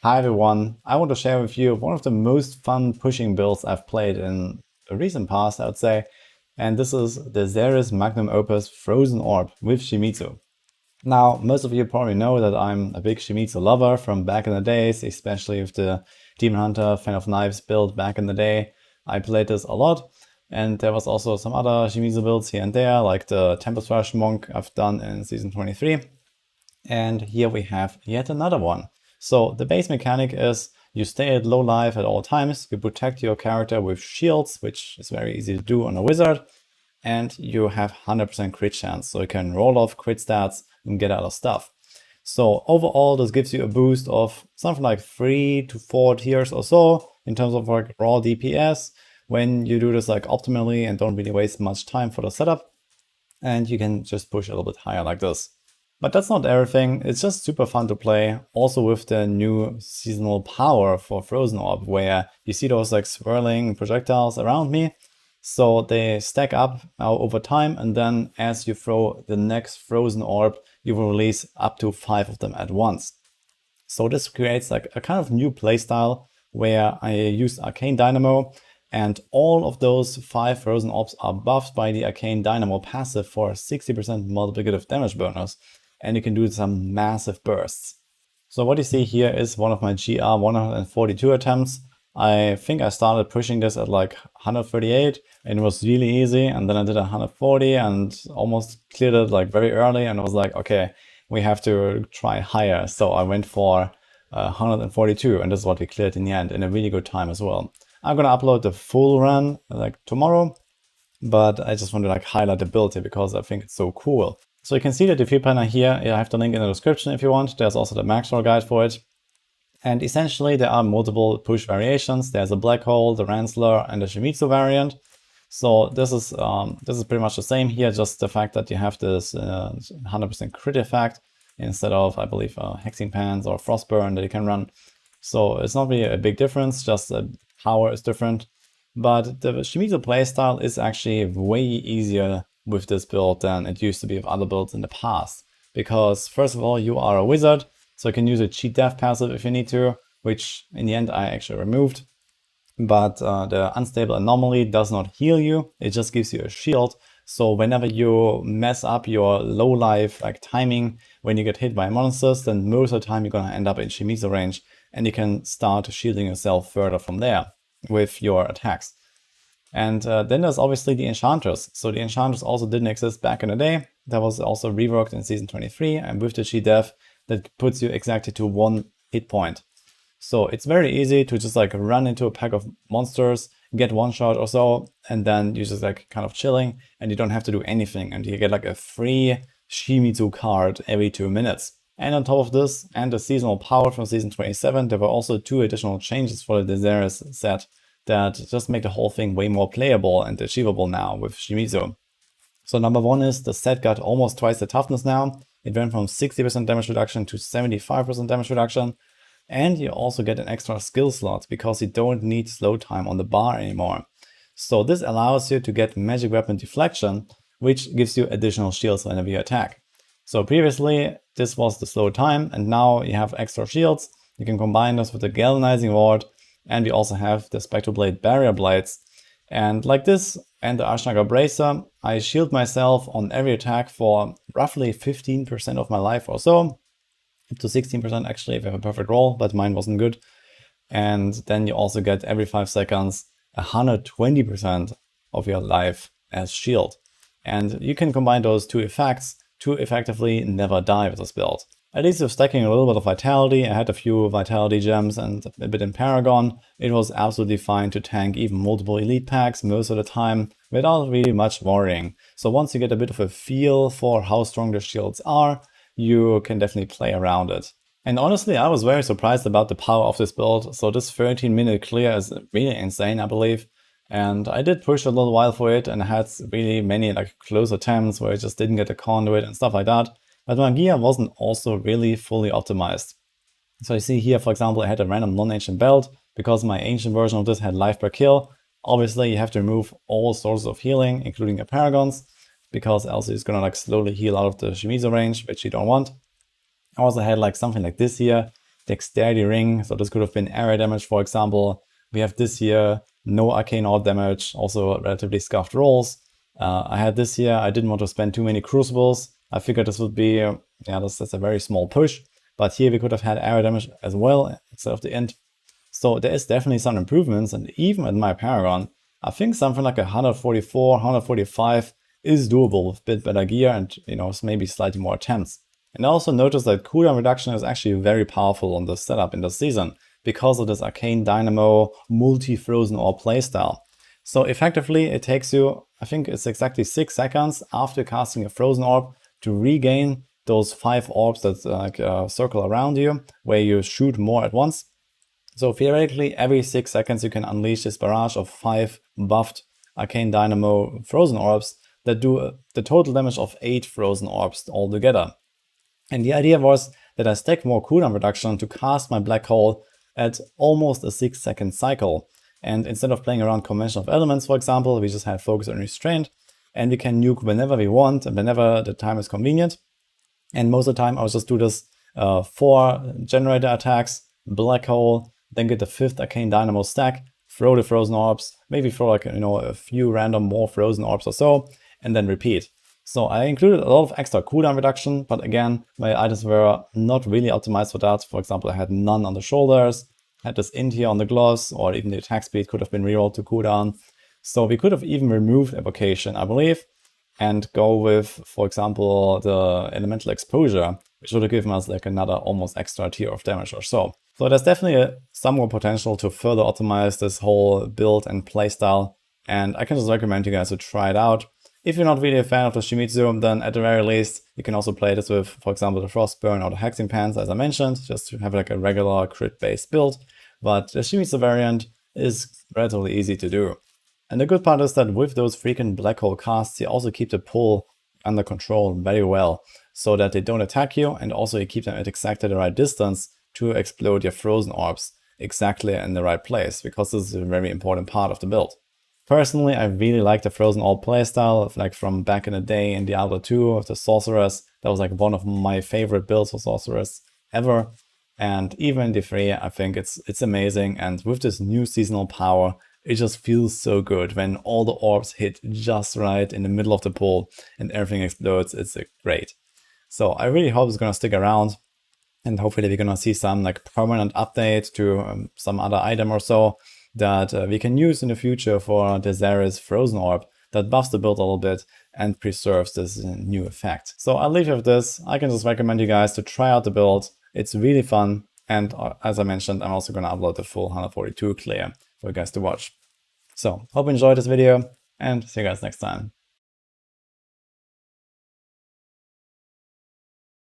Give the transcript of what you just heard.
Hi everyone, I want to share with you one of the most fun pushing builds I've played in the recent past, I would say, and this is the Xeris Magnum Opus Frozen Orb with Shi Mizu. Now, most of you probably know that I'm a big Shi Mizu lover from back in the days, especially with the Demon Hunter Fan of Knives build back in the day. I played this a lot, and there was also some other Shi Mizu builds here and there, like the Tempest Rush Monk I've done in Season 23. And here we have yet another one. So the base mechanic is you stay at low life at all times, you protect your character with shields, which is very easy to do on a wizard, and you have 100% crit chance, so you can roll off crit stats and get other stuff. So overall, this gives you a boost of something like 3 to 4 tiers or so in terms of like raw DPS when you do this like optimally and don't really waste much time for the setup, and you can just push a little bit higher like this. But that's not everything, it's just super fun to play, also with the new seasonal power for Frozen Orb, where you see those like swirling projectiles around me. So they stack up over time, and then as you throw the next Frozen Orb, you will release up to 5 of them at once. So this creates like a kind of new playstyle where I use Arcane Dynamo, and all of those 5 Frozen Orbs are buffed by the Arcane Dynamo passive for a 60% multiplicative damage bonus. And you can do some massive bursts. So what you see here is one of my GR 142 attempts. I think I started pushing this at like 138 and it was really easy, and then I did 140 and almost cleared it like very early, and I was like, okay, we have to try higher. So I went for 142, and this is what we cleared in the end in a really good time as well. I'm gonna upload the full run like tomorrow, but I just want to like highlight the build here because I think it's so cool. So you can see the defeat planner here. I have the link in the description if you want. There's also the max roll guide for it. And essentially there are multiple push variations. There's a Black Hole, the Ransler, and the Shi Mizu variant. So this is pretty much the same here, just the fact that you have this 100% crit effect instead of, I believe, Hexing Pants or Frostburn that you can run. So it's not really a big difference, just the power is different. But the Shi Mizu playstyle is actually way easier with this build than it used to be with other builds in the past. Because first of all, you are a wizard, so you can use a cheat death passive if you need to, which in the end I actually removed. But the Unstable Anomaly does not heal you, it just gives you a shield. So whenever you mess up your low life like timing when you get hit by monsters, then most of the time you're gonna end up in Shi Mizu range, and you can start shielding yourself further from there with your attacks. And then there's obviously the Enchantress. So the Enchantress also didn't exist back in the day. That was also reworked in Season 23, and with the cheat death, that puts you exactly to 1 hit point. So it's very easy to just like run into a pack of monsters, get one shot or so, and then you're just like kind of chilling, and you don't have to do anything, and you get like a free Shi Mizu card every 2 minutes. And on top of this, and the seasonal power from Season 27, there were also 2 additional changes for the Xeris set that just make the whole thing way more playable and achievable now with Shi Mizu. So number 1 is the set got almost twice the toughness now. It went from 60% damage reduction to 75% damage reduction. And you also get an extra skill slot because you don't need slow time on the bar anymore. So this allows you to get magic weapon deflection, which gives you additional shields whenever you attack. So previously this was the slow time, and now you have extra shields. You can combine this with the galvanizing ward, and we also have the Spectral Blade barrier blades. And like this and the Archnaga Bracer, I shield myself on every attack for roughly 15% of my life or so. Up to 16% actually if you have a perfect roll, but mine wasn't good. And then you also get every 5 seconds 120% of your life as shield. And you can combine those 2 effects to effectively never die with this build. At least with stacking a little bit of vitality, I had a few vitality gems and a bit in Paragon, it was absolutely fine to tank even multiple elite packs most of the time without really much worrying. So once you get a bit of a feel for how strong the shields are, you can definitely play around it. And honestly, I was very surprised about the power of this build. So this 13-minute clear is really insane, I believe. And I did push a little while for it, and I had really many like close attempts where I just didn't get a conduit and stuff like that. But my gear wasn't also really fully optimized. So you see here, for example, I had a random non-ancient belt because my ancient version of this had life per kill. Obviously, you have to remove all sources of healing, including your paragons, because else it's gonna like slowly heal out of the Shi Mizu range, which you don't want. I also had like something like this here, Dexterity Ring, so this could have been area damage, for example. We have this here, no Arcane Orb damage, also relatively scuffed rolls. I had this here, I didn't want to spend too many Crucibles. I figured this would be, yeah, that's a very small push. But here we could have had area damage as well, instead of the Int. So there is definitely some improvements, and even at my Paragon, I think something like 144, 145 is doable with a bit better gear and, maybe slightly more attempts. And I also noticed that cooldown reduction is actually very powerful on this setup in this season, because of this Arcane Dynamo multi-Frozen Orb playstyle. So effectively, it takes you, I think it's exactly 6 seconds after casting a Frozen Orb to regain those 5 orbs that circle around you, where you shoot more at once. So theoretically, every 6 seconds you can unleash this barrage of 5 buffed Arcane Dynamo Frozen Orbs that do the total damage of 8 Frozen Orbs altogether. And the idea was that I stacked more cooldown reduction to cast my Black Hole at almost a 6-second cycle. And instead of playing around Convention of Elements, for example, we just had Focus and Restraint, and we can nuke whenever we want and whenever the time is convenient. And most of the time, I would just do this 4 generator attacks, Black Hole, then get the 5th Arcane Dynamo stack, throw the Frozen Orbs, maybe throw a few random more Frozen Orbs or so, and then repeat. So I included a lot of extra cooldown reduction, but again, my items were not really optimized for that. For example, I had none on the shoulders, had this Int here on the gloves, or even the attack speed could have been rerolled to cooldown. So we could have even removed Evocation, I believe, and go with, for example, the Elemental Exposure, which would have given us like another almost extra tier of damage or so. So there's definitely some more potential to further optimize this whole build and playstyle, and I can just recommend you guys to try it out. If you're not really a fan of the Shi Mizu, then at the very least, you can also play this with, for example, the Frostburn or the Hexing Pants, as I mentioned, just to have like a regular crit-based build. But the Shi Mizu variant is relatively easy to do. And the good part is that with those freaking Black Hole casts, you also keep the pull under control very well, so that they don't attack you, and also you keep them at exactly the right distance to explode your Frozen Orbs exactly in the right place, because this is a very important part of the build. Personally, I really like the Frozen Orb playstyle, like from back in the day in Diablo 2 of the Sorceress. That was like one of my favorite builds for Sorceress ever. And even in D3, I think it's amazing. And with this new seasonal power, it just feels so good when all the orbs hit just right in the middle of the pool and everything explodes. It's great. So I really hope it's gonna stick around, and hopefully we're gonna see some like permanent update to some other item or so that we can use in the future for the Xeris Frozen Orb that buffs the build a little bit and preserves this new effect. So I'll leave you with this. I can just recommend you guys to try out the build. It's really fun, and as I mentioned, I'm also going to upload the full 142 clear for you guys to watch. So hope you enjoyed this video, and see you guys next time.